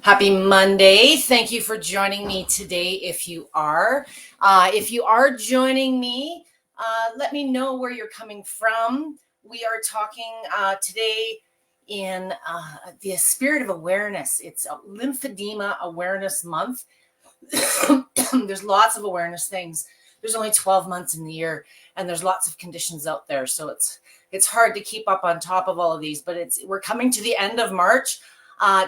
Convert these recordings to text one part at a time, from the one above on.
Happy Monday. Thank you for joining me today. If you are joining me, let me know where you're coming from. We are talking today in the spirit of awareness. It's a Lymphedema Awareness Month. There's lots of awareness things. There's only 12 months in the year, and there's lots of conditions out there. So it's hard to keep up on top of all of these, but we're coming to the end of March.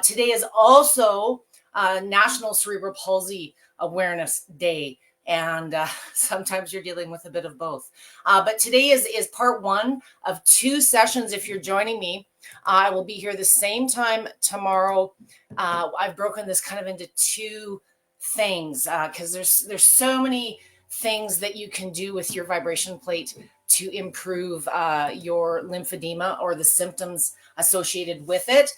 Today is also National Cerebral Palsy Awareness Day. And sometimes you're dealing with a bit of both. But today is part one of 2 sessions. If you're joining me, I will be here the same time tomorrow. I've broken this kind of into 2 things because there's so many things that you can do with your vibration plate to improve your lymphedema or the symptoms associated with it.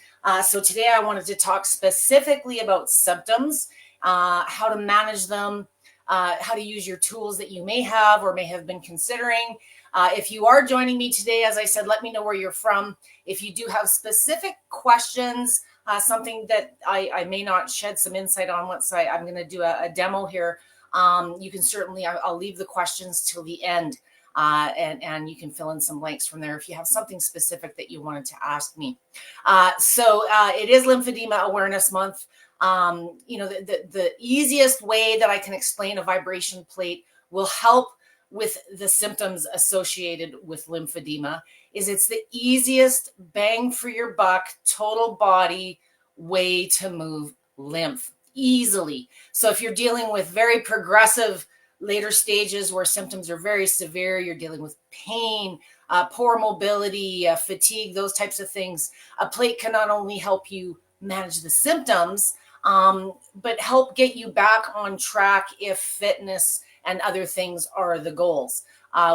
So today I wanted to talk specifically about symptoms, how to manage them, how to use your tools that you may have or may have been considering. If you are joining me today, as I said, let me know where you're from. If you do have specific questions, something that I may not shed some insight on once I'm going to do a demo here, you can certainly, I'll leave the questions till the end. And you can fill in some blanks from there if you have something specific that you wanted to ask me. So it is Lymphedema Awareness Month. The easiest way that I can explain a vibration plate will help with the symptoms associated with lymphedema is it's the easiest bang for your buck, total body way to move lymph easily. So if you're dealing with very progressive later stages where symptoms are very severe, you're dealing with pain, poor mobility, fatigue, those types of things, a plate can not only help you manage the symptoms, but help get you back on track if fitness and other things are the goals,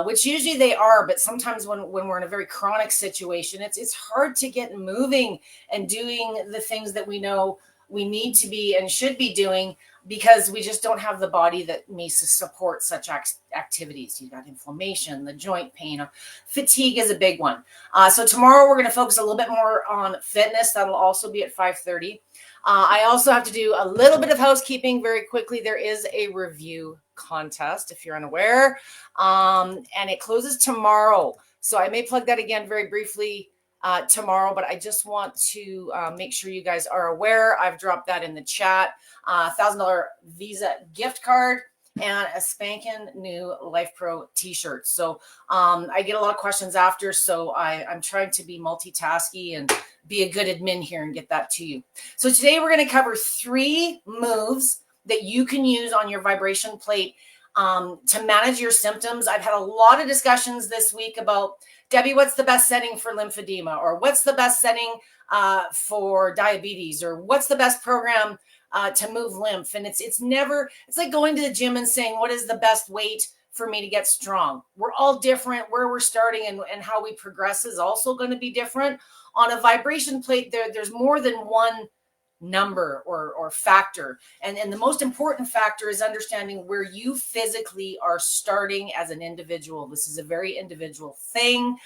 which usually they are. But sometimes when we're in a very chronic situation, it's hard to get moving and doing the things that we know we need to be and should be doing because we just don't have the body that may support such activities. You've got inflammation, the joint pain, fatigue is a big one. So tomorrow we're going to focus a little bit more on fitness. That'll also be at 5:30. I also have to do a little bit of housekeeping very quickly. There is a review contest, if you're unaware, and it closes tomorrow. So I may plug that again very briefly tomorrow, but I just want to make sure you guys are aware. I've dropped that in the chat. $1,000 Visa gift card and a spanking new Life Pro t-shirt. So I get a lot of questions after, so I'm trying to be multitasky and be a good admin here and get that to you. So today we're going to cover 3 moves that you can use on your vibration plate to manage your symptoms. I've had a lot of discussions this week about, Debbie, what's the best setting for lymphedema? Or what's the best setting for diabetes? Or what's the best program to move lymph? And it's like going to the gym and saying, what is the best weight for me to get strong? We're all different. Where we're starting and how we progress is also going to be different. On a vibration plate, there's more than one number or factor. And the most important factor is understanding where you physically are starting as an individual. This is a very individual thing.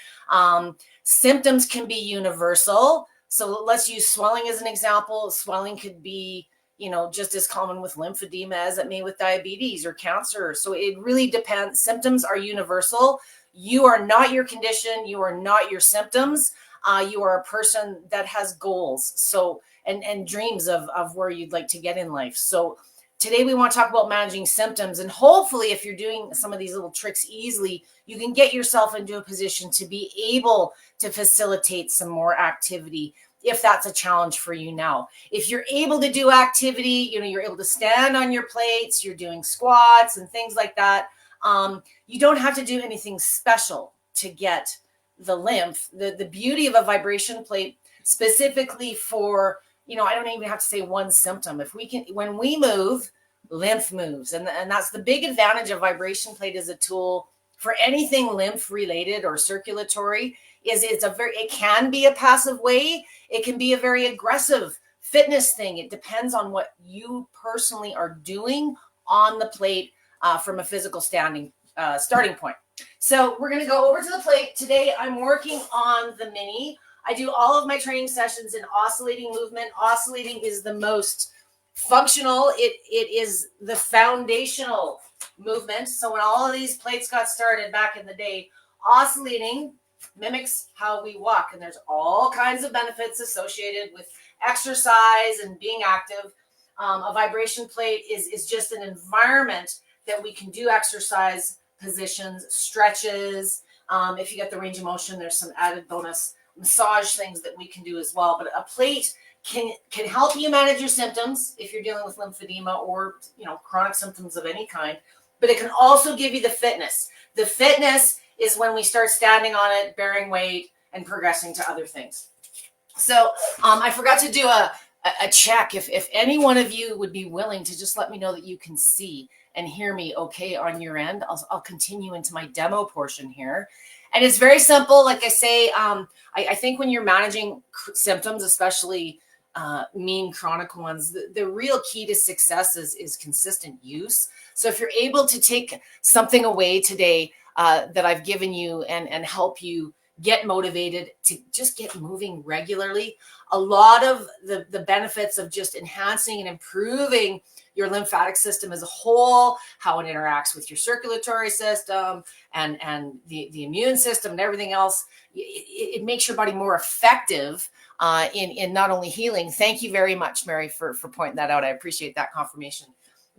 Symptoms can be universal. So let's use swelling as an example. Swelling could be, just as common with lymphedema as it may with diabetes or cancer. So it really depends. Symptoms are universal. You are not your condition. You are not your symptoms. You are a person that has goals. So and dreams of where you'd like to get in life. So today we want to talk about managing symptoms, and hopefully if you're doing some of these little tricks easily, you can get yourself into a position to be able to facilitate some more activity if that's a challenge for you now. If you're able to do activity, you're able to stand on your plates, you're doing squats and things like that. You don't have to do anything special to get the lymph. The beauty of a vibration plate specifically for, I don't even have to say one symptom. When we move, lymph moves. And that's the big advantage of vibration plate as a tool for anything lymph related or circulatory is it can be a passive way. It can be a very aggressive fitness thing. It depends on what you personally are doing on the plate from a physical starting point. So we're going to go over to the plate. Today I'm working on the mini. I do all of my training sessions in oscillating movement. Oscillating is the most functional. It is the foundational movement. So when all of these plates got started back in the day, oscillating mimics how we walk. And there's all kinds of benefits associated with exercise and being active. A vibration plate is just an environment that we can do exercise positions, stretches. If you get the range of motion, there's some added bonus massage things that we can do as well. But a plate can help you manage your symptoms if you're dealing with lymphedema or chronic symptoms of any kind. But it can also give you the fitness. The fitness is when we start standing on it, bearing weight, and progressing to other things. So I forgot to do a check. If any one of you would be willing to just let me know that you can see and hear me okay on your end, I'll continue into my demo portion here. And it's very simple. Like I say, I think when you're managing symptoms, especially mean chronic ones, the real key to success is consistent use. So if you're able to take something away today that I've given you and help you get motivated to just get moving regularly, a lot of the benefits of just enhancing and improving your lymphatic system as a whole, how it interacts with your circulatory system and the immune system and everything else, it makes your body more effective in not only healing. Thank you very much, Mary, for pointing that out. I appreciate that confirmation.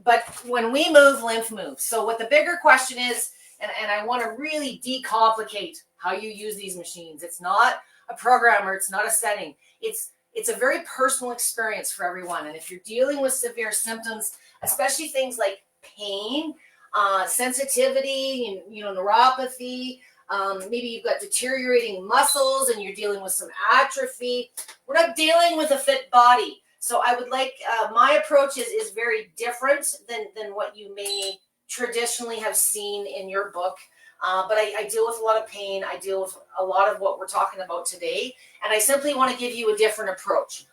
But when we move, lymph moves. So what the bigger question is, and I want to really decomplicate how you use these machines. It's not a program or it's not a setting. It's a very personal experience for everyone. And if you're dealing with severe symptoms, especially things like pain, sensitivity, neuropathy, maybe you've got deteriorating muscles and you're dealing with some atrophy, we're not dealing with a fit body. So I would like, my approach is very different than what you may traditionally have seen in your book. But I deal with a lot of pain. I deal with a lot of what we're talking about today. And I simply want to give you a different approach.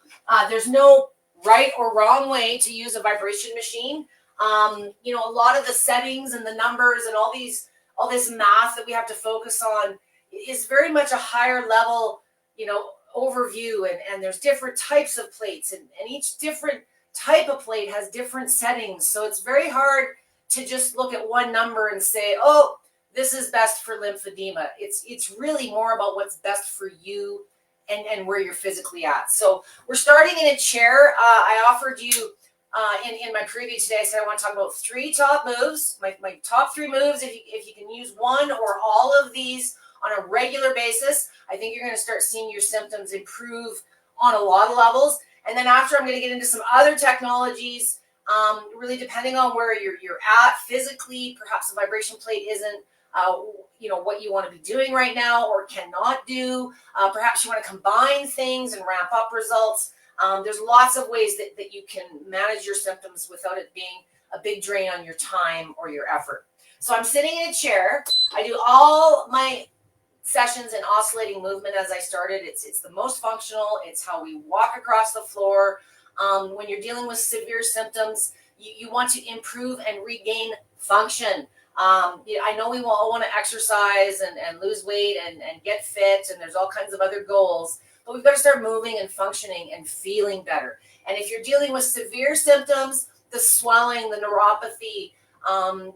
There's no right or wrong way to use a vibration machine. A lot of the settings and the numbers and all this math that we have to focus on is very much a higher level, overview. And there's different types of plates and each different type of plate has different settings. So it's very hard to just look at one number and say, oh, this is best for lymphedema. It's really more about what's best for you and where you're physically at. So we're starting in a chair. I offered you in my preview today, I said I want to talk about 3 top moves, my top 3 moves. If you can use one or all of these on a regular basis, I think you're going to start seeing your symptoms improve on a lot of levels. And then after, I'm going to get into some other technologies, really depending on where you're at physically. Perhaps a vibration plate isn't what you want to be doing right now or cannot do. Perhaps you want to combine things and ramp up results. There's lots of ways that you can manage your symptoms without it being a big drain on your time or your effort. So I'm sitting in a chair. I do all my sessions in oscillating movement as I started. It's the most functional. It's how we walk across the floor. When you're dealing with severe symptoms, you want to improve and regain function. I know we all want to exercise and lose weight and get fit, and there's all kinds of other goals, but we've got to start moving and functioning and feeling better. And if you're dealing with severe symptoms, the swelling, the neuropathy,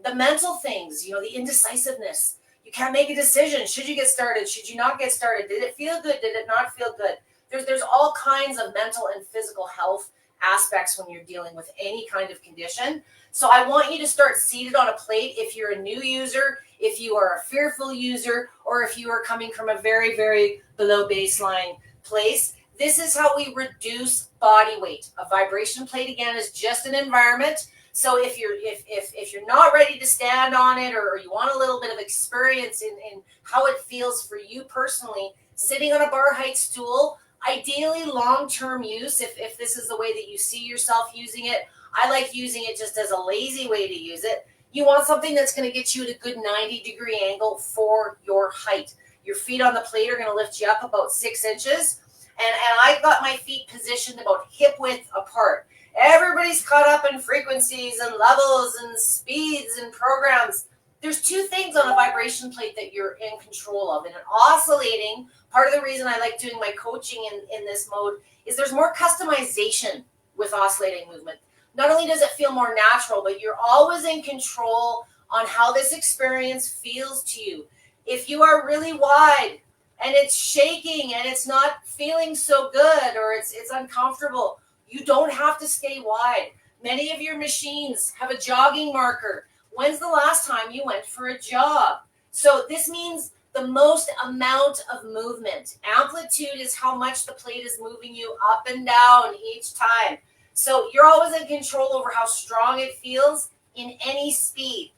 the mental things, the indecisiveness, you can't make a decision. Should you get started? Should you not get started? Did it feel good? Did it not feel good? There's all kinds of mental and physical health aspects when you're dealing with any kind of condition. So I want you to start seated on a plate if you're a new user, if you are a fearful user, or if you are coming from a very, very below baseline place. This is how we reduce body weight. A vibration plate, again, is just an environment. So if you're not ready to stand on it, or you want a little bit of experience in how it feels for you personally, sitting on a bar height stool, ideally long-term use, if this is the way that you see yourself using it. I like using it just as a lazy way to use it. You want something that's going to get you at a good 90-degree angle for your height. Your feet on the plate are going to lift you up about 6 inches. And I got my feet positioned about hip width apart. Everybody's caught up in frequencies and levels and speeds and programs. there's two things on a vibration plate that you're in control of. And an oscillating, part of the reason I like doing my coaching in this mode is there's more customization with oscillating movement. Not only does it feel more natural, but you're always in control on how this experience feels to you. If you are really wide and it's shaking and it's not feeling so good, or it's uncomfortable, you don't have to stay wide. Many of your machines have a jogging marker. When's the last time you went for a jog? So this means the most amount of movement. Amplitude is how much the plate is moving you up and down each time. So you're always in control over how strong it feels in any speed.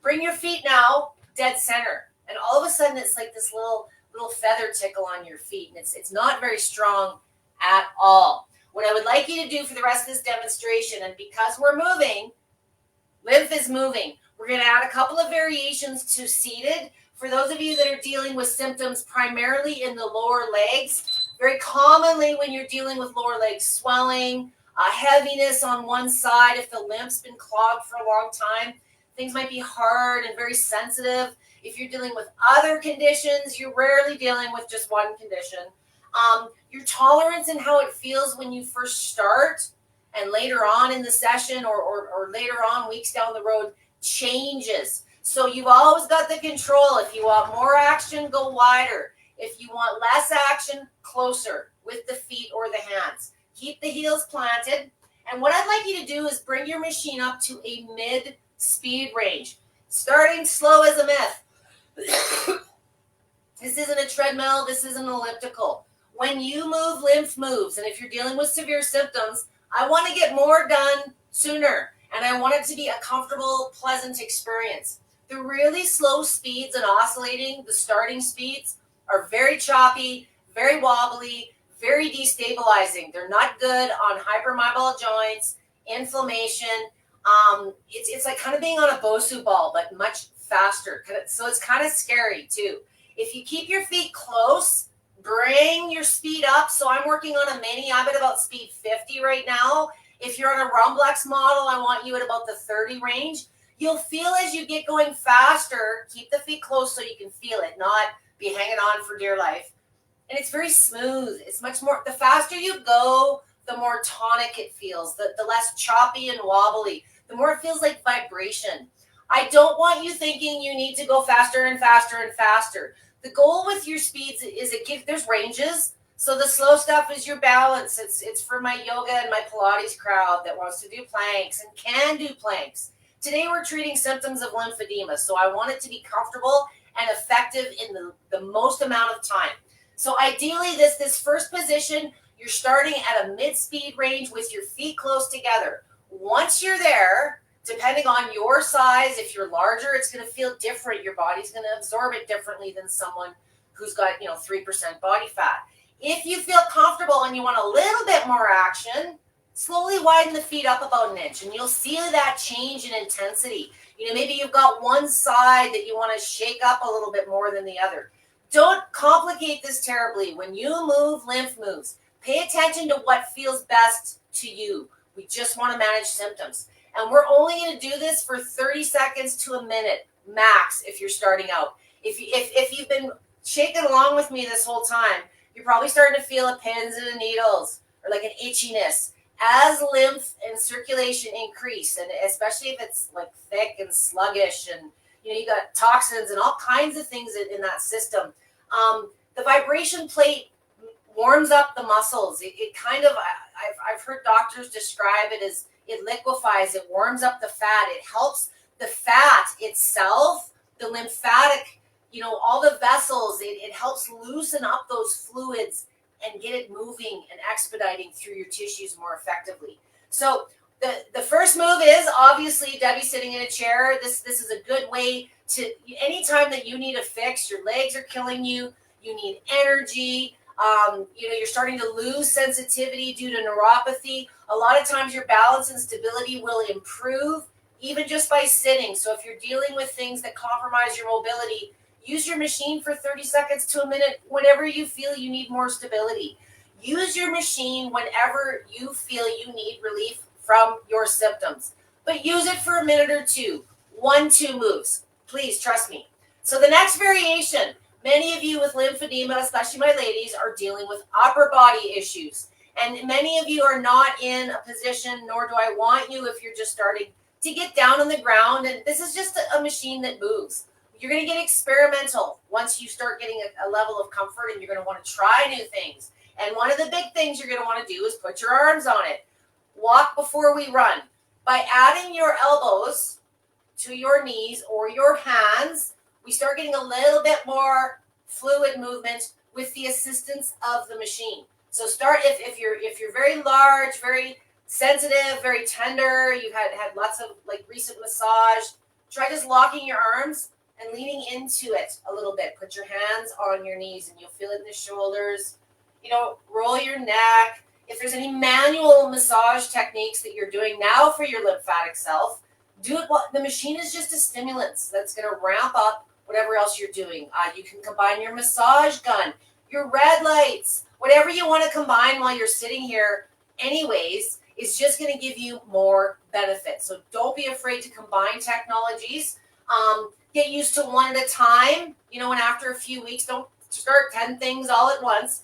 Bring your feet now dead center. And all of a sudden it's like this little feather tickle on your feet. And it's not very strong at all. What I would like you to do for the rest of this demonstration, and because we're moving, lymph is moving, we're going to add a couple of variations to seated. For those of you that are dealing with symptoms primarily in the lower legs, very commonly when you're dealing with lower leg swelling, heaviness on one side, if the lymph's been clogged for a long time, things might be hard and very sensitive. If you're dealing with other conditions, you're rarely dealing with just one condition. Your tolerance and how it feels when you first start and later on in the session or later on weeks down the road changes. So you've always got the control. If you want more action, go wider. If you want less action, closer with the feet or the hands. Keep the heels planted. And what I'd like you to do is bring your machine up to a mid-speed range. Starting slow as a myth. This isn't a treadmill. This isn't an elliptical. When you move, lymph moves. And if you're dealing with severe symptoms, I want to get more done sooner. And I want it to be a comfortable, pleasant experience. The really slow speeds and oscillating, the starting speeds, are very choppy, very wobbly, very destabilizing. They're not good on hypermobile joints, inflammation. It's like kind of being on a Bosu ball, but much faster. So it's kind of scary too. If you keep your feet close, bring your speed up. So I'm working on a mini. I'm at about speed 50 right now. If you're on a Rumblex model, I want you at about the 30 range. You'll feel as you get going faster, keep the feet close so you can feel it, not be hanging on for dear life. And it's very smooth. It's much more, the faster you go, the more tonic it feels, the less choppy and wobbly, the more it feels like vibration. I don't want you thinking you need to go faster and faster and faster. The goal with your speeds is there's ranges. So the slow stuff is your balance. It's for my yoga and my Pilates crowd that wants to do planks and can do planks. Today we're treating symptoms of lymphedema. So I want it to be comfortable and effective in the most amount of time. So ideally this first position, you're starting at a mid-speed range with your feet close together. Once you're there, depending on your size, if you're larger, it's going to feel different. Your body's going to absorb it differently than someone who's got 3% body fat. If you feel comfortable and you want a little bit more action, slowly widen the feet up about an inch and you'll see that change in intensity. Maybe you've got one side that you want to shake up a little bit more than the other. Don't complicate this terribly. When you move, lymph moves. Pay attention to what feels best to you. We just want to manage symptoms. And we're only going to do this for 30 seconds to a minute max if you're starting out. If you've been shaking along with me this whole time, you're probably starting to feel a pins and the needles or like an itchiness. As lymph and circulation increase, and especially if it's like thick and sluggish and you got toxins and all kinds of things in that system, the vibration plate warms up the muscles. It kind of, I've heard doctors describe it as it liquefies, it warms up the fat, it helps the fat itself, the lymphatic, all the vessels, it helps loosen up those fluids and get it moving and expediting through your tissues more effectively. So the first move is obviously Debbie sitting in a chair. This is a good way to, anytime that you need a fix, your legs are killing you, you need energy, you're starting to lose sensitivity due to neuropathy. A lot of times your balance and stability will improve even just by sitting. So if you're dealing with things that compromise your mobility, use your machine for 30 seconds to a minute whenever you feel you need more stability. Use your machine whenever you feel you need relief from your symptoms. But use it for a minute or two. 1-2 moves. Please trust me. So the next variation, many of you with lymphedema, especially my ladies, are dealing with upper body issues. And many of you are not in a position, nor do I want you if you're just starting to get down on the ground. And this is just a machine that moves. You're going to get experimental once you start getting a level of comfort, and you're going to want to try new things. And one of the big things you're going to want to do is put your arms on it. Walk before we run. By adding your elbows to your knees or your hands, we start getting a little bit more fluid movement with the assistance of the machine. So start if you're very large, very sensitive, very tender, you've had lots of like recent massage, try just locking your arms and leaning into it a little bit. Put your hands on your knees and you'll feel it in the shoulders. Roll your neck. If there's any manual massage techniques that you're doing now for your lymphatic self, do it. The machine is just a stimulant that's going to ramp up whatever else you're doing. You can combine your massage gun, your red lights, whatever you want to combine while you're sitting here anyways, is just going to give you more benefits. So don't be afraid to combine technologies. Get used to one at a time, and after a few weeks, don't start 10 things all at once.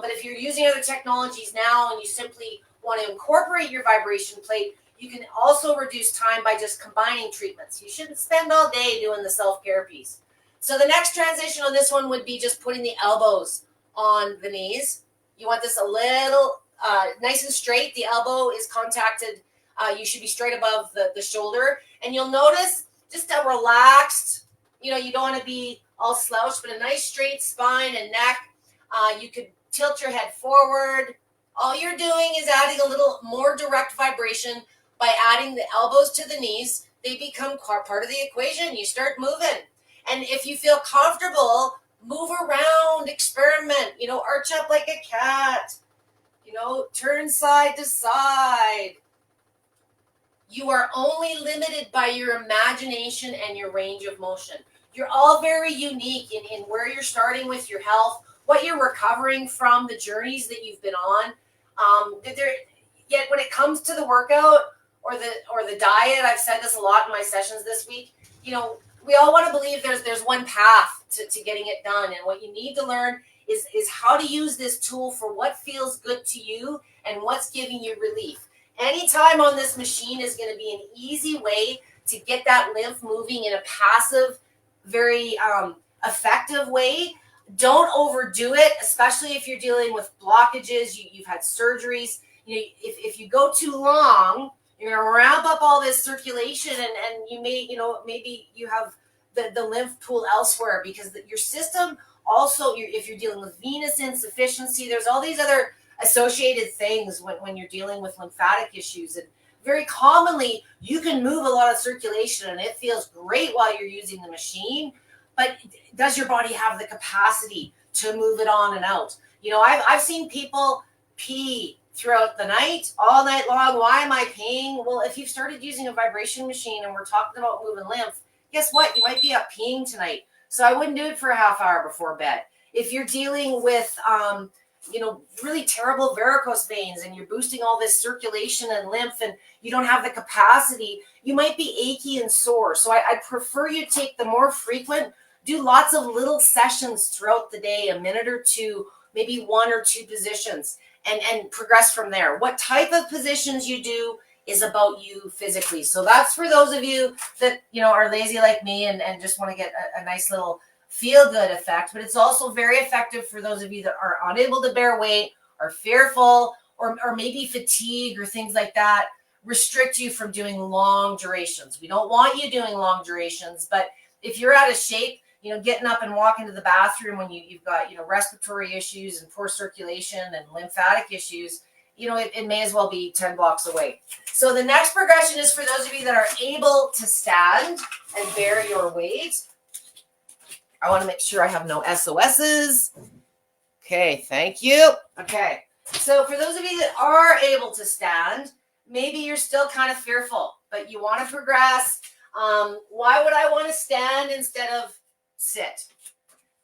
But if you're using other technologies now and you simply want to incorporate your vibration plate, you can also reduce time by just combining treatments. You shouldn't spend all day doing the self-care piece. So the next transition on this one would be just putting the elbows on the knees. You want this a little nice and straight. The elbow is contacted. You should be straight above the shoulder. And you'll notice just a relaxed, you don't want to be all slouched, but a nice straight spine and neck. You could tilt your head forward. All you're doing is adding a little more direct vibration by adding the elbows to the knees. They become part of the equation. You start moving. And if you feel comfortable, move around, experiment, arch up like a cat, turn side to side. You are only limited by your imagination and your range of motion. You're all very unique in where you're starting with your health, what you're recovering from, the journeys that you've been on. Yet when it comes to the workout or the diet, I've said this a lot in my sessions this week, we all want to believe there's one path to getting it done. And what you need to learn is how to use this tool for what feels good to you and what's giving you relief. Anytime on this machine is going to be an easy way to get that lymph moving in a passive, very effective way. Don't overdo it, especially if you're dealing with blockages, you've had surgeries. If you go too long, you're going to ramp up all this circulation and you may, maybe you have the lymph pool elsewhere because your system also, if you're dealing with venous insufficiency, there's all these other associated things when you're dealing with lymphatic issues. And very commonly, you can move a lot of circulation and it feels great while you're using the machine, but does your body have the capacity to move it on and out? I've seen people pee throughout the night, all night long. Why am I peeing? Well, if you've started using a vibration machine and we're talking about moving lymph, guess what? You might be up peeing tonight. So I wouldn't do it for a half hour before bed. If you're dealing with, really terrible varicose veins and you're boosting all this circulation and lymph and you don't have the capacity, you might be achy and sore. So I prefer you take the more frequent, do lots of little sessions throughout the day, a minute or two, maybe one or two positions, and progress from there. What type of positions you do is about you physically. So that's for those of you that, are lazy like me and just want to get a nice little feel-good effect. But it's also very effective for those of you that are unable to bear weight, are fearful, or maybe fatigue or things like that restrict you from doing long durations. We don't want you doing long durations, but if you're out of shape, getting up and walking to the bathroom when you've got, respiratory issues and poor circulation and lymphatic issues, it may as well be 10 blocks away. So the next progression is for those of you that are able to stand and bear your weight. I want to make sure I have no SOSs. Okay, thank you. Okay, so for those of you that are able to stand, maybe you're still kind of fearful, but you want to progress. Why would I want to stand instead of sit?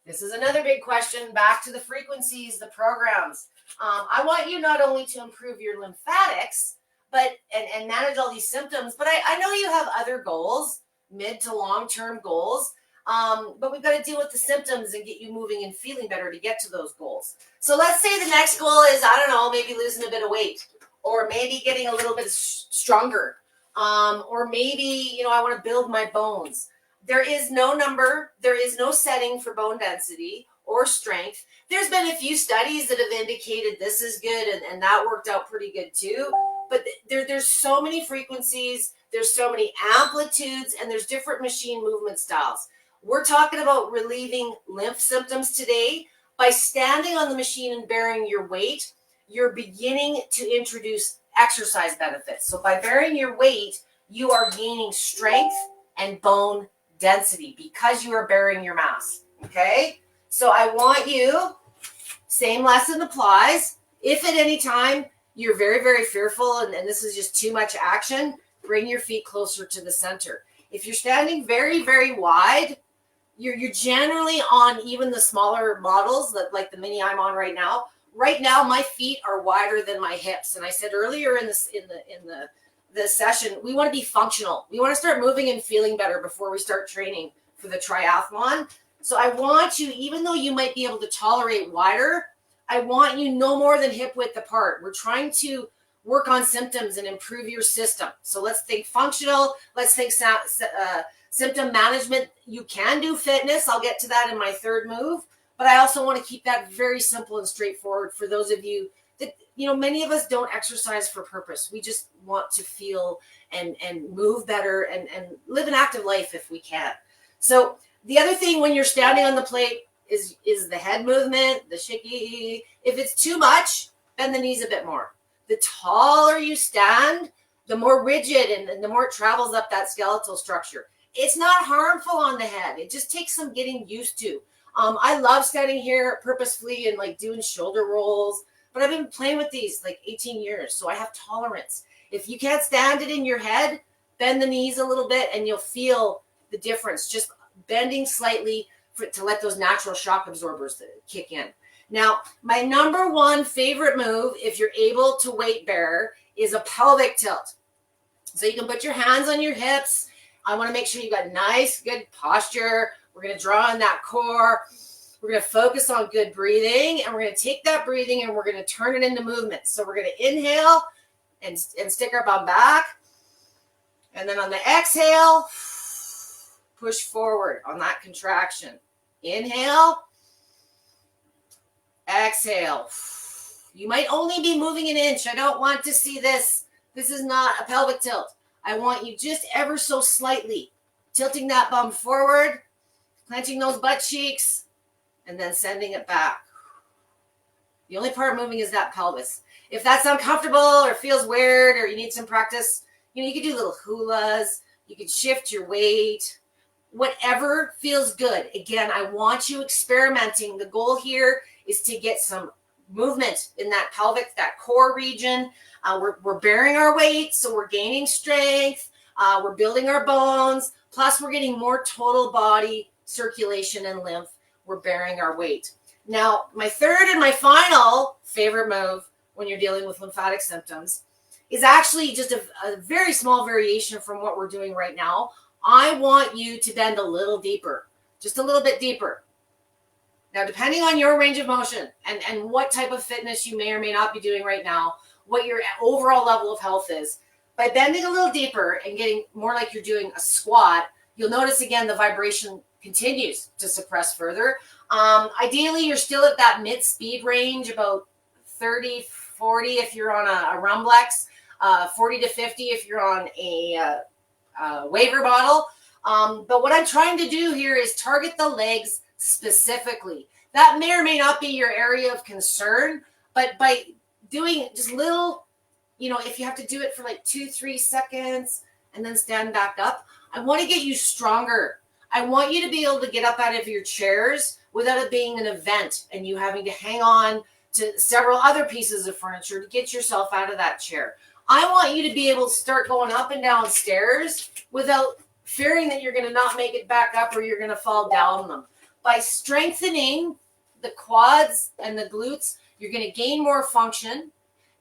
This is another big question. Back to the frequencies, the programs. I want you not only to improve your lymphatics, but and manage all these symptoms, but I know you have other goals. mid to long-term goals. But we've got to deal with the symptoms and get you moving and feeling better to get to those goals. So let's say the next goal is, I don't know, maybe losing a bit of weight, or maybe getting a little bit stronger, or maybe, I want to build my bones. There is no number, there is no setting for bone density or strength. There's been a few studies that have indicated this is good, and that worked out pretty good too. But there's so many frequencies, there's so many amplitudes, and there's different machine movement styles. We're talking about relieving lymph symptoms today. By standing on the machine and bearing your weight, you're beginning to introduce exercise benefits. So by bearing your weight, you are gaining strength and bone density because you are bearing your mass. Okay? So I want you, same lesson applies. If at any time you're very, very fearful and this is just too much action, bring your feet closer to the center. If you're standing very, very wide, you're generally on even the smaller models, like the mini I'm on right now. Right now, my feet are wider than my hips. And I said earlier in the session, we want to be functional. We want to start moving and feeling better before we start training for the triathlon. So I want you, even though you might be able to tolerate wider, I want you no more than hip width apart. We're trying to work on symptoms and improve your system. So let's think functional. Let's think symptom management. You can do fitness. I'll get to that in my third move. But I also want to keep that very simple and straightforward for those of you that, many of us don't exercise for purpose. We just want to feel and move better and live an active life if we can. So the other thing when you're standing on the plate is the head movement, the shaky. If it's too much, bend the knees a bit more. The taller you stand, the more rigid and the more it travels up that skeletal structure. It's not harmful on the head. It just takes some getting used to. I love standing here purposefully and like doing shoulder rolls, but I've been playing with these like 18 years, so I have tolerance. If you can't stand it in your head, bend the knees a little bit and you'll feel the difference. Just bending slightly to let those natural shock absorbers kick in. Now, my number one favorite move, if you're able to weight bear, is a pelvic tilt. So you can put your hands on your hips. I want to make sure you got nice, good posture. We're going to draw on that core. We're going to focus on good breathing, and we're going to take that breathing and we're going to turn it into movement. So we're going to inhale and stick our bum back. And then on the exhale, push forward on that contraction. Inhale. Exhale. You might only be moving an inch. I don't want to see this. This is not a pelvic tilt. I want you just ever so slightly tilting that bum forward, clenching those butt cheeks, and then sending it back. The only part moving is that pelvis. If that's uncomfortable or feels weird or you need some practice, you could do little hulas. You could shift your weight. Whatever feels good. Again, I want you experimenting. The goal here is to get some movement in that pelvic, that core region. We're bearing our weight, so we're gaining strength. We're building our bones. Plus, we're getting more total body circulation and lymph. We're bearing our weight. Now, my third and my final favorite move when you're dealing with lymphatic symptoms is actually just a very small variation from what we're doing right now. I want you to bend a little deeper, just a little bit deeper. Now, depending on your range of motion and what type of fitness you may or may not be doing right now, what your overall level of health is, by bending a little deeper and getting more like you're doing a squat, you'll notice again the vibration continues to suppress further. Ideally, you're still at that mid-speed range, about 30, 40 if you're on a Rumblex, 40 to 50 if you're on a waiver bottle. But what I'm trying to do here is target the legs specifically. That may or may not be your area of concern, but by doing just little, if you have to do it for like 2-3 seconds and then stand back up, I want to get you stronger. I want you to be able to get up out of your chairs without it being an event and you having to hang on to several other pieces of furniture to get yourself out of that chair. I want you to be able to start going up and down stairs without fearing that you're going to not make it back up or you're going to fall down them. By strengthening the quads and the glutes, you're going to gain more function.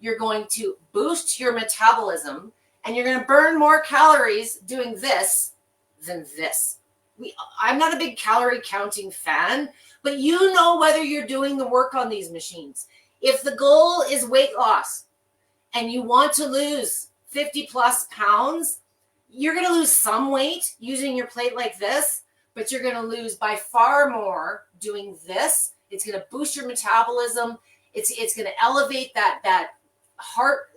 You're going to boost your metabolism, and you're going to burn more calories doing this than this. I'm not a big calorie counting fan, but you know whether you're doing the work on these machines. If the goal is weight loss and you want to lose 50 plus pounds, you're going to lose some weight using your plate like this, but you're going to lose by far more doing this. It's going to boost your metabolism. It's going to elevate that heart.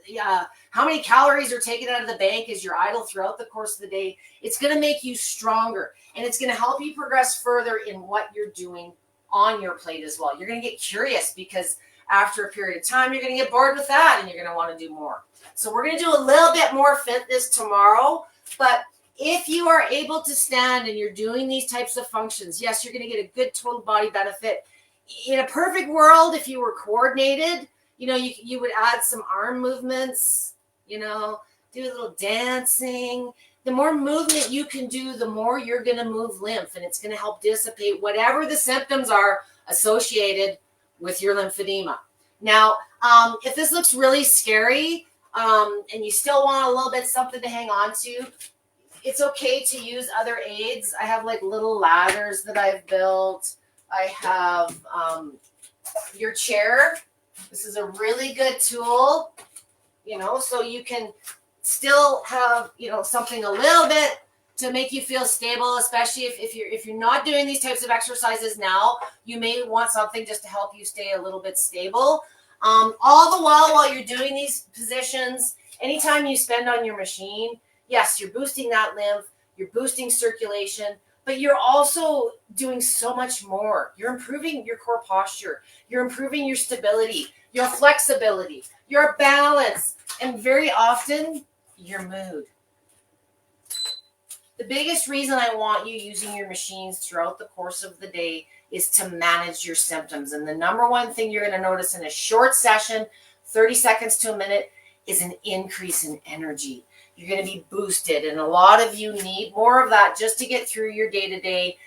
How many calories are taken out of the bank as you're idle throughout the course of the day? It's going to make you stronger, and it's going to help you progress further in what you're doing on your plate as well. You're going to get curious because after a period of time, you're going to get bored with that and you're going to want to do more. So we're going to do a little bit more fitness tomorrow, but if you are able to stand and you're doing these types of functions, yes, you're going to get a good total body benefit. In a perfect world, if you were coordinated, you would add some arm movements, do a little dancing. The more movement you can do, the more you're going to move lymph, and it's going to help dissipate whatever the symptoms are associated with your lymphedema. Now, if this looks really scary and you still want a little bit something to hang on to, it's okay to use other aids. I have like little ladders that I've built. I have your chair. This is a really good tool, so you can still have, something a little bit to make you feel stable, especially if you're not doing these types of exercises now. You may want something just to help you stay a little bit stable. All the while you're doing these positions, anytime you spend on your machine, yes, you're boosting that lymph, you're boosting circulation, but you're also doing so much more. You're improving your core posture, you're improving your stability, your flexibility, your balance, and very often your mood. The biggest reason I want you using your machines throughout the course of the day is to manage your symptoms. And the number one thing you're going to notice in a short session, 30 seconds to a minute, is an increase in energy. You're going to be boosted. And a lot of you need more of that just to get through your day-to-day,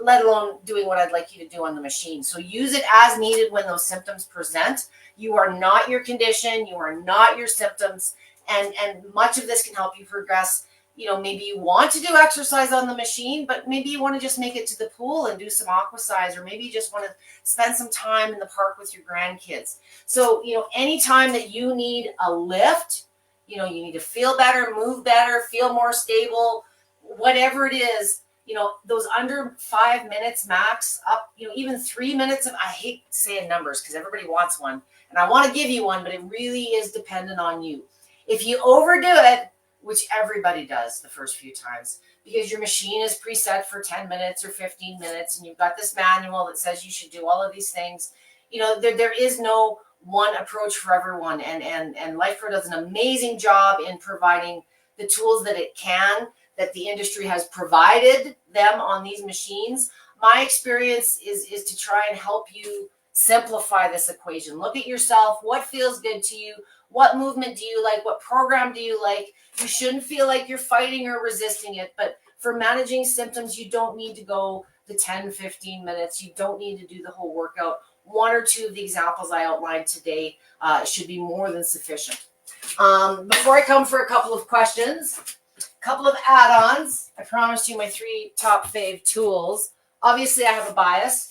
let alone doing what I'd like you to do on the machine. So use it as needed when those symptoms present. You are not your condition. You are not your symptoms. And much of this can help you progress. Maybe you want to do exercise on the machine, but maybe you want to just make it to the pool and do some aquasize, or maybe you just want to spend some time in the park with your grandkids. So, anytime that you need a lift, you need to feel better, move better, feel more stable, whatever it is, those under 5 minutes max, up, even 3 minutes of, I hate saying numbers because everybody wants one, and I want to give you one, but it really is dependent on you. If you overdo it, which everybody does the first few times, because your machine is preset for 10 minutes or 15 minutes, and you've got this manual that says you should do all of these things. There is no one approach for everyone, and LifePro does an amazing job in providing the tools that it can, that the industry has provided them on these machines. My experience is to try and help you simplify this equation. Look at yourself. What feels good to you? What movement do you like? What program do you like? You shouldn't feel like you're fighting or resisting it. But for managing symptoms, you don't need to go the 10, 15 minutes. You don't need to do the whole workout. One or two of the examples I outlined today should be more than sufficient. Before I come for a couple of questions, a couple of add-ons. I promised you my 3 top fave tools. Obviously, I have a bias.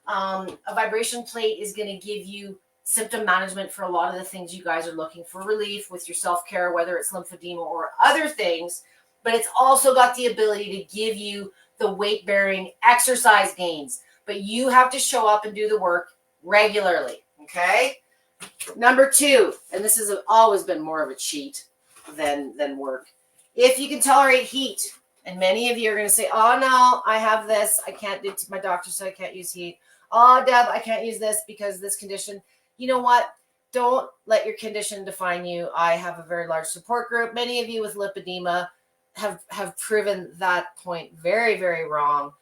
A vibration plate is going to give you symptom management for a lot of the things you guys are looking for relief with your self-care, whether it's lymphedema or other things, but it's also got the ability to give you the weight-bearing exercise gains, but you have to show up and do the work regularly, okay? Number 2, and this has always been more of a cheat than work. If you can tolerate heat, and many of you are going to say, oh, no, I have this. I can't do it. My doctor said I can't use heat. Oh, Deb, I can't use this because of this condition. You know what? Don't let your condition define you. I have a very large support group. Many of you with lymphedema have proven that point very, very wrong.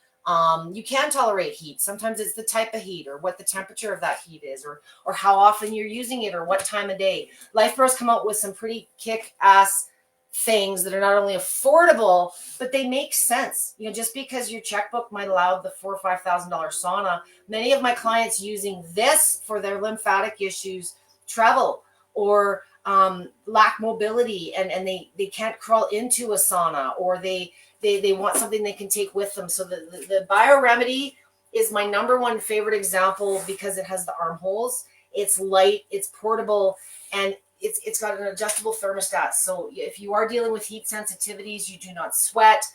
You can tolerate heat. Sometimes it's the type of heat or what the temperature of that heat is, or how often you're using it or what time of day. LifePro's come out with some pretty kick-ass things that are not only affordable, but they make sense. Just because your checkbook might allow the $4,000 or $5,000 sauna, many of my clients using this for their lymphatic issues travel, or lack mobility and they can't crawl into a sauna, or they want something they can take with them. So the BioRemedy is my number one favorite example because it has the armholes. It's light, it's portable, and it's got an adjustable thermostat. So if you are dealing with heat sensitivities, you do not sweat.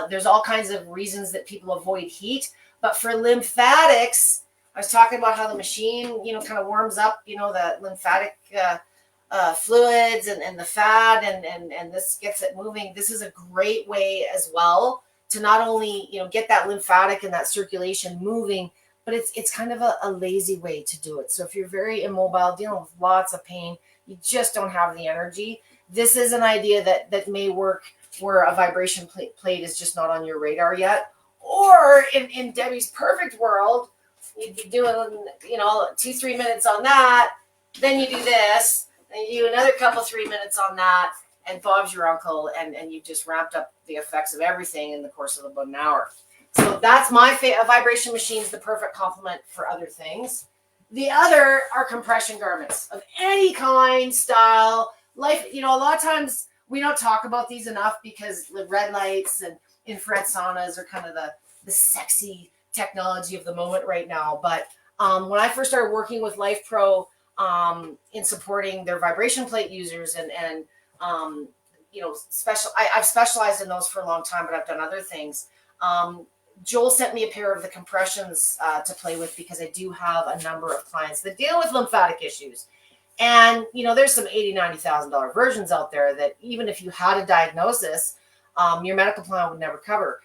There's all kinds of reasons that people avoid heat. But for lymphatics, I was talking about how the machine, kind of warms up, the lymphatic fluids and the fat, and this gets it moving. This is a great way as well to not only, get that lymphatic and that circulation moving, but it's kind of a lazy way to do it. So if you're very immobile, dealing with lots of pain, you just don't have the energy, this is an idea that may work where a vibration plate is just not on your radar yet. Or in Debbie's perfect world, you'd be doing, 2-3 minutes on that, then you do this, then you do another couple 3 minutes on that, and Bob's your uncle, and you've just ramped up the effects of everything in the course of about an hour. So that's my vibration machines, the perfect complement for other things. The other are compression garments of any kind, style, life. A lot of times we don't talk about these enough because the red lights and infrared saunas are kind of the sexy technology of the moment right now. But when I first started working with Life Pro in supporting their vibration plate users and I've specialized in those for a long time, but I've done other things. Joel sent me a pair of the compressions to play with because I do have a number of clients that deal with lymphatic issues. And, there's some $80,000-$90,000 versions out there that even if you had a diagnosis, your medical plan would never cover.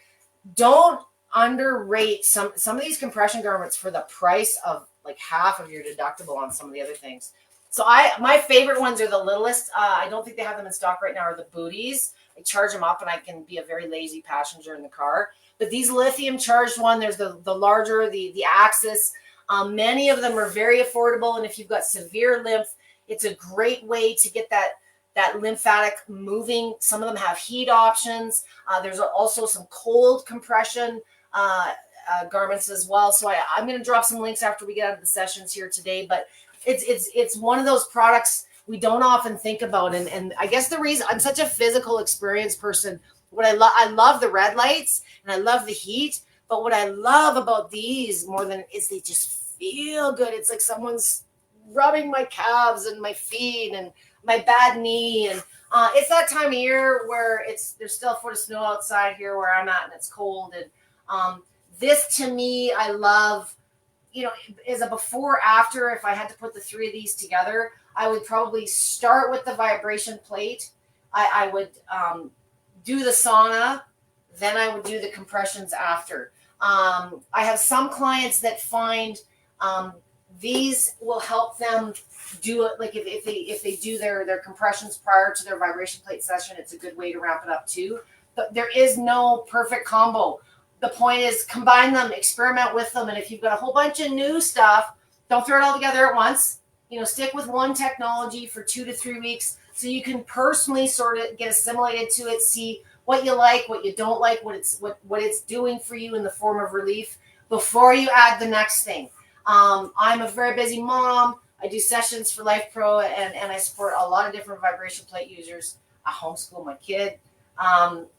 Don't underrate some of these compression garments for the price of like half of your deductible on some of the other things. So my favorite ones are the littlest. I don't think they have them in stock right now, are the booties. I charge them up and I can be a very lazy passenger in the car. But these lithium charged one, there's the larger, the Axis. Many of them are very affordable. And if you've got severe lymph, it's a great way to get that lymphatic moving. Some of them have heat options. There's also some cold compression garments as well. So I'm going to drop some links after we get out of the sessions here today. But it's one of those products we don't often think about. And I guess the reason I'm such a physical experience person, I love the red lights and I love the heat. But what I love about these more than is they just feel good. It's like someone's rubbing my calves and my feet and my bad knee. And it's that time of year where there's still a foot of snow outside here where I'm at and it's cold. And this to me, I love, is a before after. If I had to put the three of these together, I would probably start with the vibration plate. I would do the sauna, then I would do the compressions after. I have some clients that find these will help them do it. Like if they do their compressions prior to their vibration plate session, it's a good way to wrap it up too. But there is no perfect combo. The point is combine them, experiment with them. And if you've got a whole bunch of new stuff, don't throw it all together at once. Stick with one technology for 2 to 3 weeks so you can personally sort of get assimilated to it, see what you like, what you don't like, what it's doing for you in the form of relief before you add the next thing. I'm a very busy mom. I do sessions for Life Pro and I support a lot of different vibration plate users. I homeschool my kid.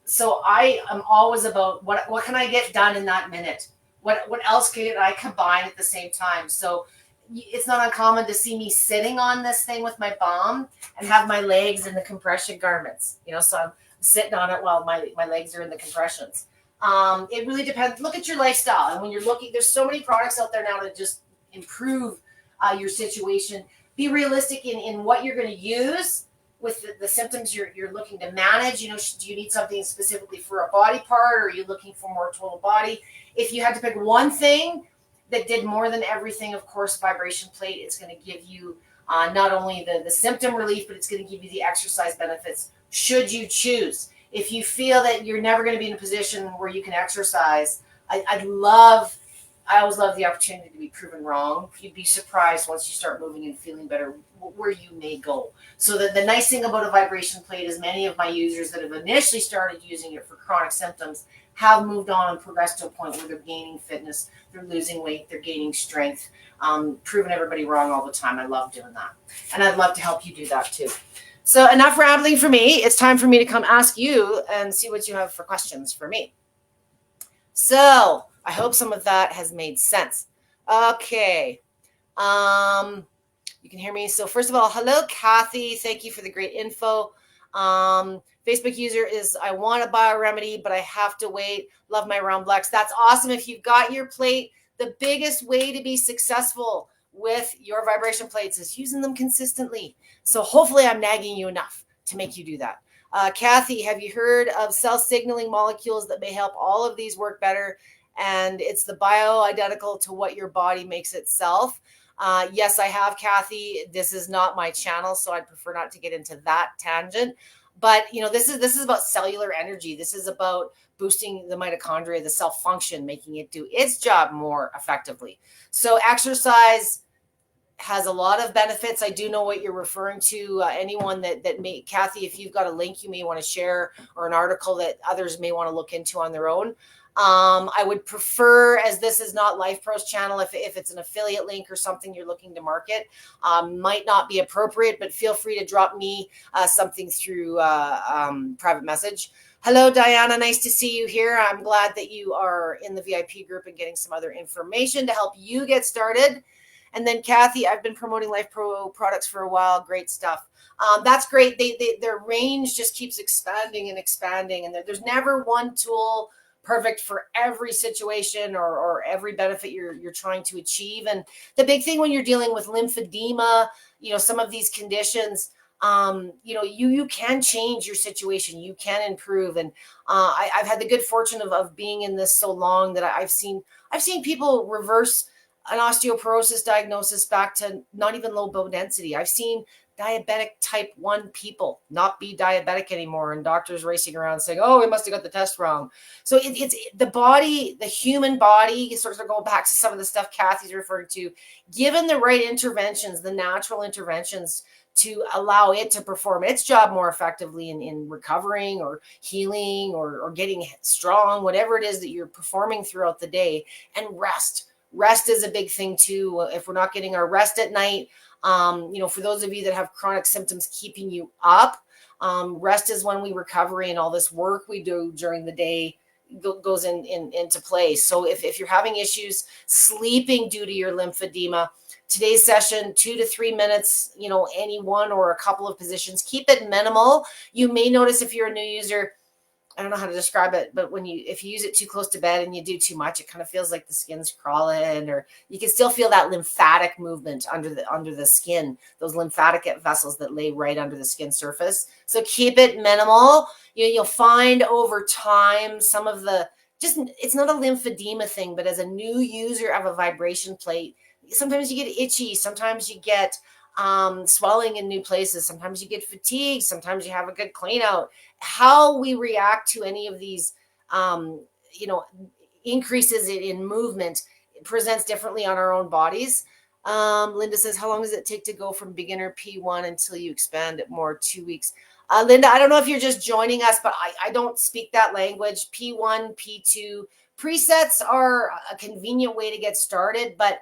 So I am always about what can I get done in that minute? What else can I combine at the same time? So it's not uncommon to see me sitting on this thing with my bomb and have my legs in the compression garments, so I'm sitting on it while my legs are in the compressions. It really depends. Look at your lifestyle. And when you're looking, there's so many products out there now to just improve your situation. Be realistic in what you're going to use with the symptoms you're looking to manage. Do you need something specifically for a body part, or are you looking for more total body? If you had to pick one thing that did more than everything, of course, vibration plate, it's going to give you not only the symptom relief, but it's going to give you the exercise benefits should you choose. If you feel that you're never going to be in a position where you can exercise, I always love the opportunity to be proven wrong. You'd be surprised once you start moving and feeling better where you may go. So the nice thing about a vibration plate is many of my users that have initially started using it for chronic symptoms have moved on and progressed to a point where they're gaining fitness, they're losing weight, they're gaining strength, proving everybody wrong all the time. I love doing that. And I'd love to help you do that too. So enough rambling for me. It's time for me to come ask you and see what you have for questions for me. So I hope some of that has made sense. Okay. You can hear me. So first of all, hello, Kathy. Thank you for the great info. Facebook user is, I want a bioremedy, but I have to wait. Love my Rumblex. That's awesome. If you've got your plate, the biggest way to be successful with your vibration plates is using them consistently. So hopefully I'm nagging you enough to make you do that. Kathy, have you heard of cell signaling molecules that may help all of these work better? And it's the bioidentical to what your body makes itself. Yes, I have, Kathy. This is not my channel, so I'd prefer not to get into that tangent. But this is about cellular energy. This is about boosting the mitochondria, the cell function, making it do its job more effectively. So exercise has a lot of benefits. I do know what you're referring to. Anyone that may, Kathy, if you've got a link you may want to share or an article that others may want to look into on their own. I would prefer, as this is not LifePro's channel, if it's an affiliate link or something you're looking to market, might not be appropriate, but feel free to drop me something through private message. Hello, Diana. Nice to see you here. I'm glad that you are in the VIP group and getting some other information to help you get started. And then Kathy, I've been promoting LifePro products for a while. Great stuff. That's great. Their range just keeps expanding and expanding. And there's never one tool perfect for every situation or every benefit you're trying to achieve. And the big thing when you're dealing with lymphedema, some of these conditions, you can change your situation. You can improve. And I've had the good fortune of being in this so long that I've seen people reverse an osteoporosis diagnosis back to not even low bone density. I've seen diabetic type 1 people not be diabetic anymore, and doctors racing around saying, oh, we must have got the test wrong. So it's the body, the human body, sort of going back to some of the stuff Kathy's referring to, given the right interventions, the natural interventions to allow it to perform its job more effectively in recovering or healing or getting strong, whatever it is that you're performing throughout the day. And rest is a big thing too. If we're not getting our rest at night, for those of you that have chronic symptoms keeping you up, rest is when we recovery and all this work we do during the day goes into place. So if you're having issues sleeping due to your lymphedema, today's session, 2 to 3 minutes, any one or a couple of positions, keep it minimal. You may notice if you're a new user, I don't know how to describe it, but if you use it too close to bed and you do too much, it kind of feels like the skin's crawling, or you can still feel that lymphatic movement under the skin, those lymphatic vessels that lay right under the skin surface. So keep it minimal. You'll find over time some of it's not a lymphedema thing, but as a new user of a vibration plate, sometimes you get itchy, sometimes you get swelling in new places, sometimes you get fatigued, sometimes you have a good clean out. How we react to any of these increases in movement presents differently on our own bodies. Linda says, how long does it take to go from beginner P1 until you expand it more? 2 weeks. Linda, I don't know if you're just joining us, but I don't speak that language. P1, P2 presets are a convenient way to get started, but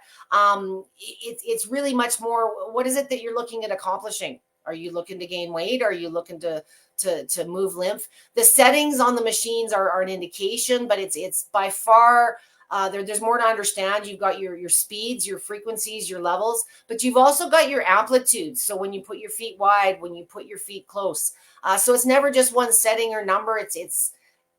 it's really much more, what is it that you're looking at accomplishing? Are you looking to gain weight? Are you looking to move lymph? The settings on the machines are an indication, but it's by far there's more to understand. You've got your speeds, your frequencies, your levels, but you've also got your amplitudes. So when you put your feet wide, when you put your feet close, so it's never just one setting or number. It's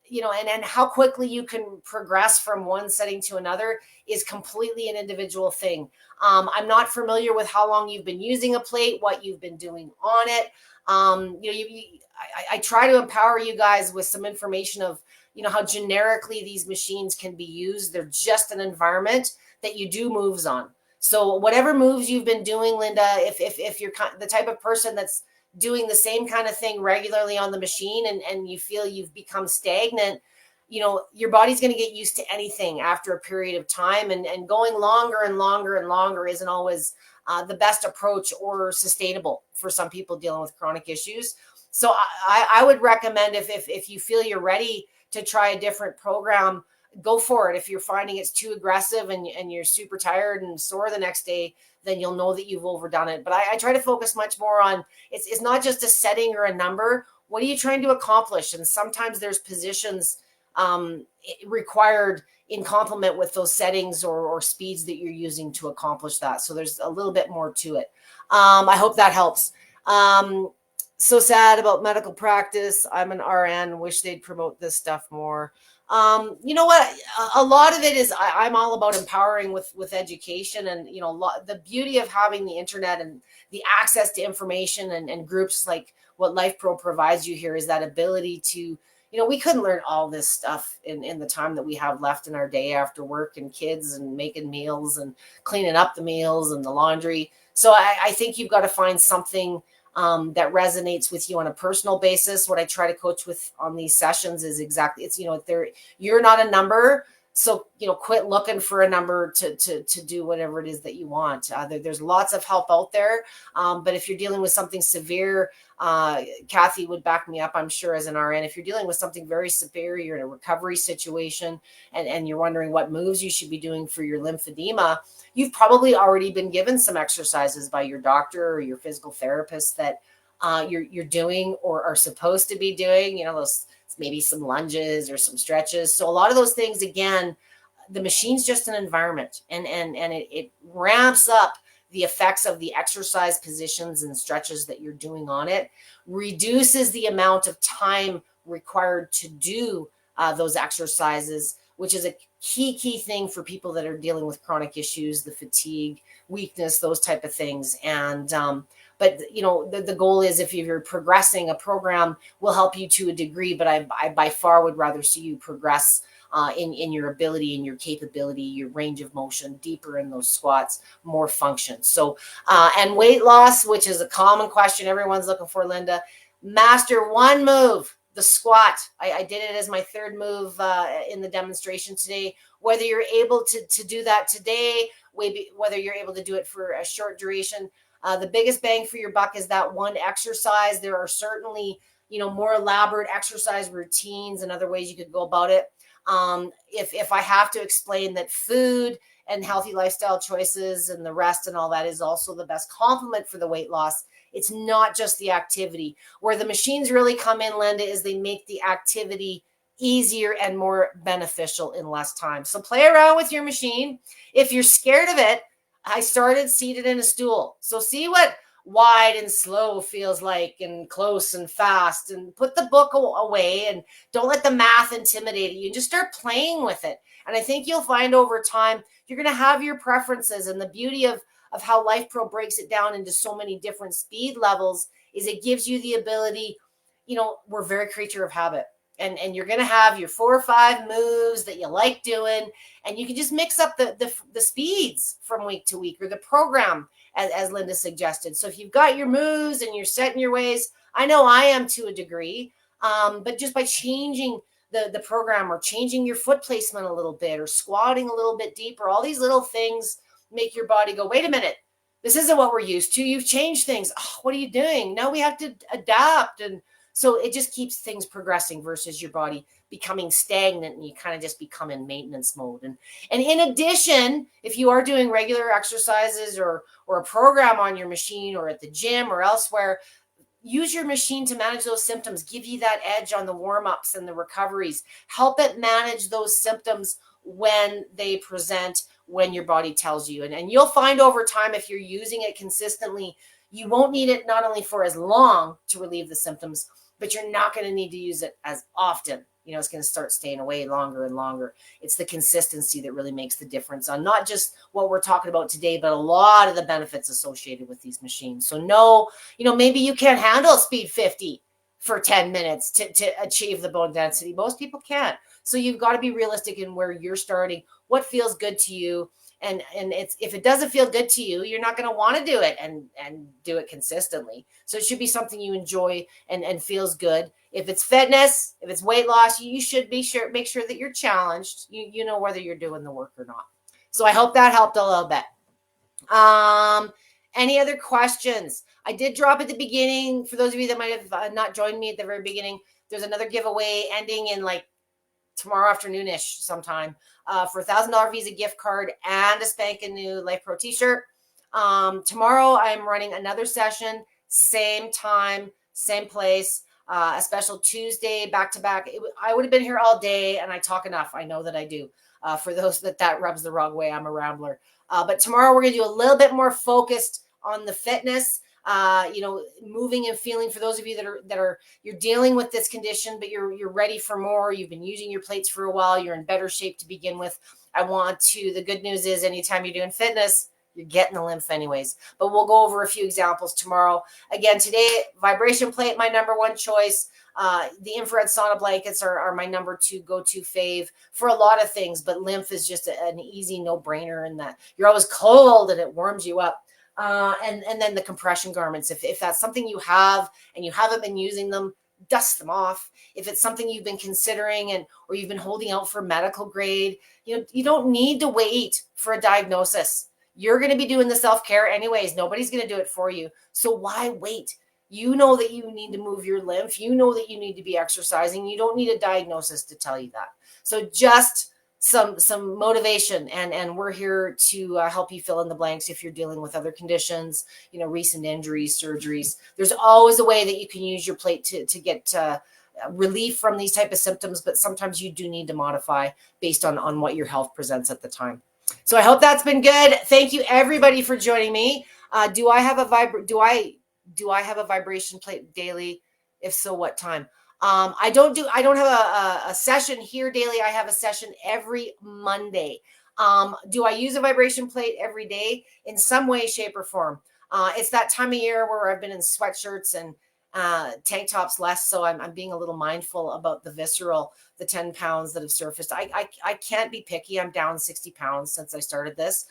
and how quickly you can progress from one setting to another is completely an individual thing. I'm not familiar with how long you've been using a plate, what you've been doing on it. I try to empower you guys with some information of, how generically these machines can be used. They're just an environment that you do moves on. So whatever moves you've been doing, Linda, if you're the type of person that's doing the same kind of thing regularly on the machine and you feel you've become stagnant, your body's going to get used to anything after a period of time, and going longer and longer and longer isn't always the best approach or sustainable for some people dealing with chronic issues. So I would recommend if you feel you're ready to try a different program, go for it. If you're finding it's too aggressive and you're super tired and sore the next day, then you'll know that you've overdone it. But I try to focus much more on it's not just a setting or a number. What are you trying to accomplish? And sometimes there's positions required in complement with those settings or speeds that you're using to accomplish that. So there's a little bit more to it. I hope that helps. So sad about medical practice. I'm an RN. Wish they'd promote this stuff more. You know what? A lot of it is I'm all about empowering with education, and the beauty of having the internet and the access to information and groups like what Life Pro provides you here is that ability to, we couldn't learn all this stuff in the time that we have left in our day after work and kids and making meals and cleaning up the meals and the laundry. So I think you've got to find something that resonates with you on a personal basis. What I try to coach with on these sessions is exactly, it's, you're not a number. So, quit looking for a number to do whatever it is that you want. There's lots of help out there. But if you're dealing with something severe, Kathy would back me up, I'm sure, as an RN. If you're dealing with something very severe, you're in a recovery situation and you're wondering what moves you should be doing for your lymphedema, you've probably already been given some exercises by your doctor or your physical therapist that you're doing or are supposed to be doing, those maybe some lunges or some stretches. So a lot of those things, again, the machine's just an environment and it ramps up the effects of the exercise positions and stretches that you're doing on it, reduces the amount of time required to do those exercises, which is a key thing for people that are dealing with chronic issues, the fatigue, weakness, those type of things. And but the goal is, if you're progressing, a program will help you to a degree, but I by far would rather see you progress in your ability and your capability, your range of motion, deeper in those squats, more function. So and weight loss, which is a common question everyone's looking for, Linda. Master one move, the squat. I did it as my third move in the demonstration today. Whether you're able to do that today, whether you're able to do it for a short duration, the biggest bang for your buck is that one exercise. There are certainly, more elaborate exercise routines and other ways you could go about it. If I have to explain that food and healthy lifestyle choices and the rest and all that is also the best complement for the weight loss, it's not just the activity. Where the machines really come in, Linda, is they make the activity easier and more beneficial in less time. So play around with your machine. If you're scared of it, I started seated in a stool. So see what wide and slow feels like, and close and fast, and put the book away and don't let the math intimidate you. Just start playing with it. And I think you'll find over time, you're going to have your preferences. And the beauty of how Life Pro breaks it down into so many different speed levels is it gives you the ability, we're very creature of habit. And you're going to have your 4 or 5 moves that you like doing, and you can just mix up the speeds from week to week, or the program, as Linda suggested. So if you've got your moves and you're set in your ways, I know I am to a degree, but just by changing the program or changing your foot placement a little bit or squatting a little bit deeper, all these little things make your body go, wait a minute, this isn't what we're used to. You've changed things. Oh, what are you doing? Now we have to adapt. And so it just keeps things progressing versus your body becoming stagnant and you kind of just become in maintenance mode. And in addition, if you are doing regular exercises or a program on your machine or at the gym or elsewhere, use your machine to manage those symptoms. Give you that edge on the warm-ups and the recoveries. Help it manage those symptoms when they present, when your body tells you. And you'll find over time, if you're using it consistently, you won't need it not only for as long to relieve the symptoms, but you're not going to need to use it as often. It's going to start staying away longer and longer. It's the consistency that really makes the difference on not just what we're talking about today, but a lot of the benefits associated with these machines. So no, maybe you can't handle speed 50 for 10 minutes to achieve the bone density. Most people can't. So you've got to be realistic in where you're starting, what feels good to you. And it's, if it doesn't feel good to you, you're not going to want to do it and do it consistently. So it should be something you enjoy and feels good. If it's fitness, if it's weight loss, you should make sure that you're challenged. You know whether you're doing the work or not. So I hope that helped a little bit. Any other questions? I did drop at the beginning. For those of you that might have not joined me at the very beginning, there's another giveaway ending in like tomorrow afternoonish sometime for $1,000 Visa gift card and a spanking new Life Pro t-shirt. Tomorrow I'm running another session, same time, same place, a special Tuesday back-to-back. I would have been here all day, and I talk enough. I know that I do. For those that rubs the wrong way, I'm a rambler. But tomorrow we're going to do a little bit more focused on the fitness, moving and feeling. For those of you that are you're dealing with this condition, but you're ready for more. You've been using your plates for a while. You're in better shape to begin with. The good news is anytime you're doing fitness, you're getting the lymph anyways. But we'll go over a few examples tomorrow. Again, today, vibration plate, my number one choice. The infrared sauna blankets are my number 2 go-to fave for a lot of things, but lymph is just an easy no-brainer in that you're always cold and it warms you up. And then the compression garments. If that's something you have and you haven't been using them, dust them off. If it's something you've been considering or you've been holding out for medical grade, you don't need to wait for a diagnosis. You're going to be doing the self-care anyways. Nobody's going to do it for you. So why wait? You know that you need to move your lymph. You know that you need to be exercising. You don't need a diagnosis to tell you that. So just some motivation, and we're here to help you fill in the blanks if you're dealing with other conditions, recent injuries, surgeries. There's always a way that you can use your plate to get relief from these type of symptoms, but sometimes you do need to modify based on what your health presents at the time. So I hope that's been good. Thank you everybody for joining me. Do I have a vibration plate daily? If so, what time? I don't have a session here daily. I have a session every Monday. Do I use a vibration plate every day in some way, shape, or form? It's that time of year where I've been in sweatshirts and tank tops less, so I'm being a little mindful about the 10 pounds that have surfaced. I can't be picky. I'm down 60 pounds since I started this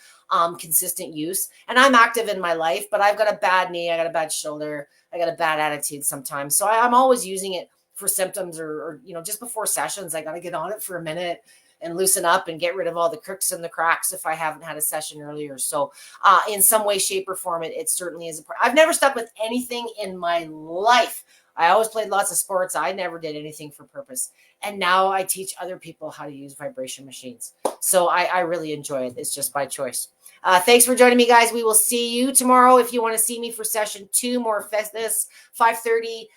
consistent use, and I'm active in my life, but I've got a bad knee, I got a bad shoulder, I got a bad attitude sometimes, so I'm always using it for symptoms or just before sessions. I got to get on it for a minute and loosen up and get rid of all the crooks and the cracks if I haven't had a session earlier. So in some way, shape, or form, it certainly is important. I've never stuck with anything in my life. I always played lots of sports. I never did anything for purpose. And now I teach other people how to use vibration machines. So I really enjoy it. It's just by choice. Thanks for joining me, guys. We will see you tomorrow. If you want to see me for session 2, more fitness, 5:30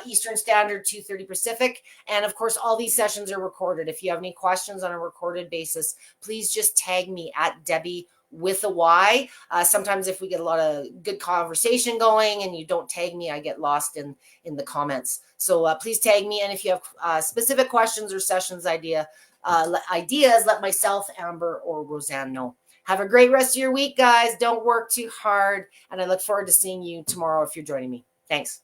Eastern Standard, 2:30 Pacific. And of course, all these sessions are recorded. If you have any questions on a recorded basis, please just tag me at Debbie with a Y. Sometimes if we get a lot of good conversation going and you don't tag me, I get lost in the comments. So please tag me. And if you have specific questions or sessions ideas, let myself, Amber, or Roseanne know. Have a great rest of your week, guys. Don't work too hard. And I look forward to seeing you tomorrow if you're joining me. Thanks.